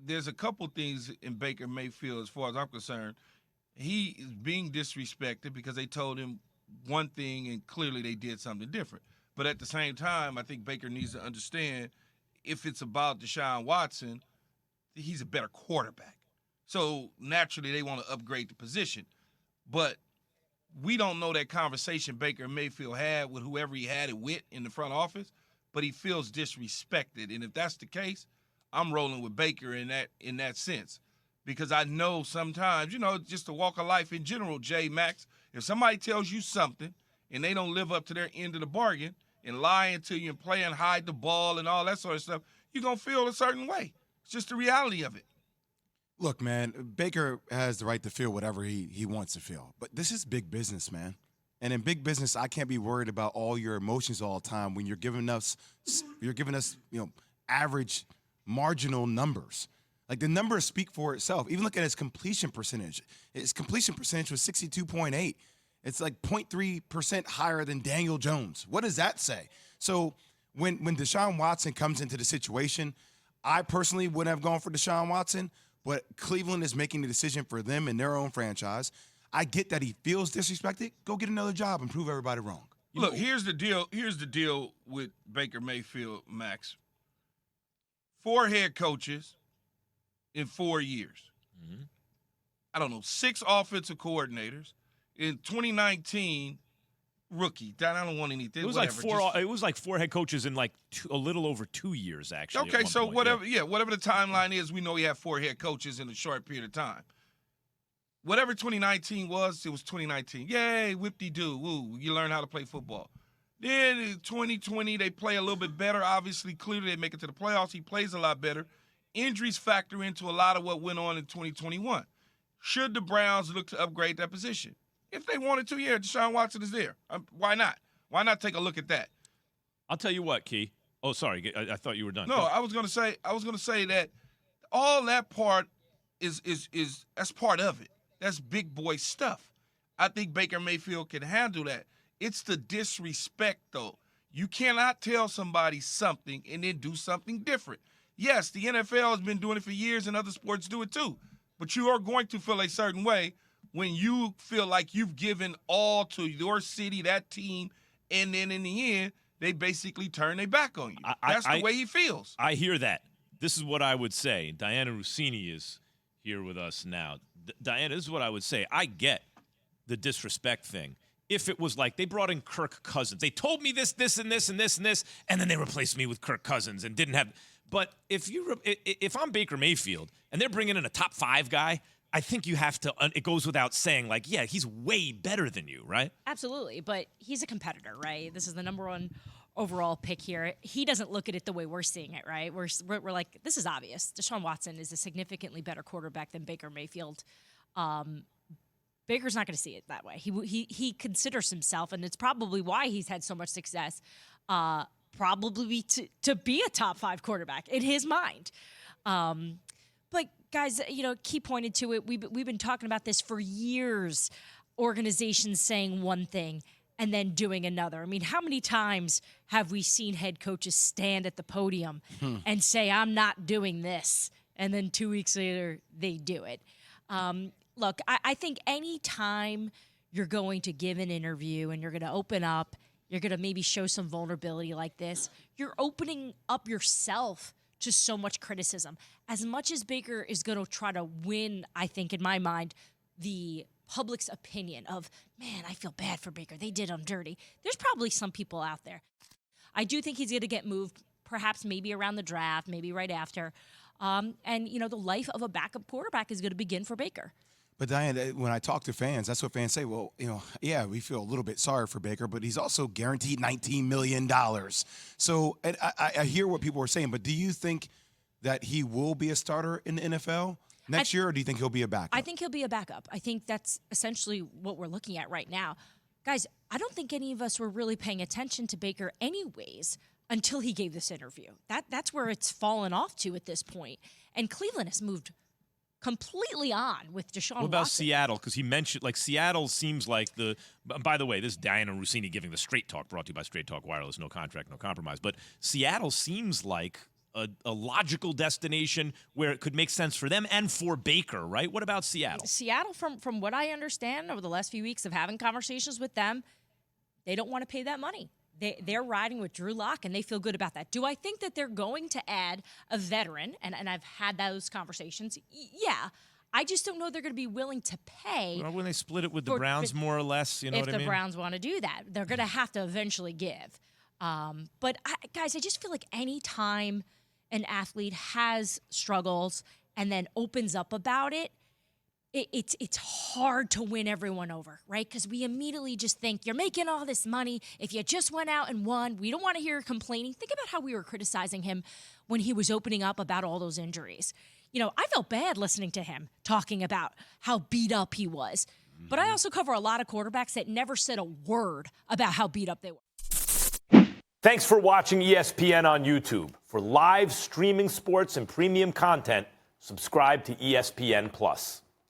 there's a couple things in Baker Mayfield, as far as I'm concerned. He is being disrespected because they told him one thing and clearly they did something different. But at the same time, I think Baker needs to understand if it's about Deshaun Watson, he's a better quarterback. So naturally, they want to upgrade the position. But we don't know that conversation Baker Mayfield had with whoever he had it with in the front office, but he feels disrespected. And if that's the case, I'm rolling with Baker in that sense. Because I know sometimes, just the walk of life in general, Max, if somebody tells you something and they don't live up to their end of the bargain and lying to you and playing hide the ball and all that sort of stuff, you're going to feel a certain way. It's just the reality of it. Look, man, Baker has the right to feel whatever he wants to feel. But this is big business, man. And in big business, I can't be worried about all your emotions all the time when you're giving us, average marginal numbers. Like, the numbers speak for itself. Even look at his completion percentage. His completion percentage was 62.8. It's like 0.3% higher than Daniel Jones. What does that say? So when Deshaun Watson comes into the situation, I personally wouldn't have gone for Deshaun Watson, but Cleveland is making the decision for them and their own franchise. I get that he feels disrespected. Go get another job and prove everybody wrong. Look, here's the deal. Here's the deal with Baker Mayfield, Max. 4 head coaches in 4 years. Mm-hmm. I don't know, 6 offensive coordinators. In 2019, rookie. I don't want anything. It was whatever. It was like 4 head coaches in a little over 2 years, actually. Okay, so point, whatever the timeline is, we know he had 4 head coaches in a short period of time. Whatever 2019 was, it was 2019. Yay, whip-de-doo. Woo, you learn how to play football. Then in 2020, they play a little bit better. Obviously, clearly they make it to the playoffs. He plays a lot better. Injuries factor into a lot of what went on in 2021. Should the Browns look to upgrade that position? If they wanted to, yeah, Deshaun Watson is there. Why not? Why not take a look at that? I'll tell you what, Key. Oh, sorry, I thought you were done. No, I was gonna say that all that part is that's part of it. That's big boy stuff. I think Baker Mayfield can handle that. It's the disrespect, though. You cannot tell somebody something and then do something different. Yes, the NFL has been doing it for years and other sports do it too. But you are going to feel a certain way when you feel like you've given all to your city, that team, and then in the end, they basically turn their back on you. That's the way he feels. I hear that. This is what I would say. Diana Rossini is here with us now. Diana, this is what I would say. I get the disrespect thing. If it was like they brought in Kirk Cousins. They told me this, and this, and this, and this, and then they replaced me with Kirk Cousins and didn't have – but if I'm Baker Mayfield and they're bringing in a top 5 guy, I think you have to it goes without saying, like, yeah, he's way better than you, right? Absolutely, but he's a competitor, right? This is the number 1 overall pick here. He doesn't look at it the way we're seeing it, right? We're like, this is obvious. Deshaun Watson is a significantly better quarterback than Baker Mayfield. Baker's not going to see it that way. He considers himself, and it's probably why he's had so much success, probably to be a top 5 quarterback in his mind. But guys, Key pointed to it. We've been talking about this for years. Organizations saying one thing and then doing another. I mean, how many times have we seen head coaches stand at the podium and say, "I'm not doing this," and then 2 weeks later they do it? Look, I think any time you're going to give an interview and you're going to open up, you're going to maybe show some vulnerability like this, you're opening up yourself to so much criticism. As much as Baker is going to try to win, I think, in my mind, the public's opinion of, man, I feel bad for Baker. They did him dirty. There's probably some people out there. I do think he's going to get moved, perhaps maybe around the draft, maybe right after. And, the life of a backup quarterback is going to begin for Baker. But, Diane, when I talk to fans, that's what fans say. Well, yeah, we feel a little bit sorry for Baker, but he's also guaranteed $19 million. So and I hear what people are saying, but do you think that he will be a starter in the NFL next year, or do you think he'll be a backup? I think he'll be a backup. I think that's essentially what we're looking at right now. Guys, I don't think any of us were really paying attention to Baker anyways until he gave this interview. That's where it's fallen off to at this point. And Cleveland has moved completely on with Deshaun Watson. What about Seattle? Because he mentioned, Seattle seems like by the way, this is Diana Rossini giving the Straight Talk, brought to you by Straight Talk Wireless, no contract, no compromise. But Seattle seems like a logical destination where it could make sense for them and for Baker, right? What about Seattle? Seattle, from what I understand over the last few weeks of having conversations with them, they don't want to pay that money. They're riding with Drew Lock, and they feel good about that. Do I think that they're going to add a veteran? And I've had those conversations. Yeah. I just don't know they're going to be willing to pay. Well, when they split it with the Browns, more or less, you know what I mean? If the Browns want to do that, they're going to have to eventually give. But guys, I just feel like any time an athlete has struggles and then opens up about it, it's hard to win everyone over, right? Because we immediately just think you're making all this money. If you just went out and won, we don't want to hear complaining. Think about how we were criticizing him when he was opening up about all those injuries. You know, I felt bad listening to him talking about how beat up he was. But I also cover a lot of quarterbacks that never said a word about how beat up they were. Thanks for watching ESPN on YouTube. For live streaming sports and premium content, subscribe to ESPN Plus.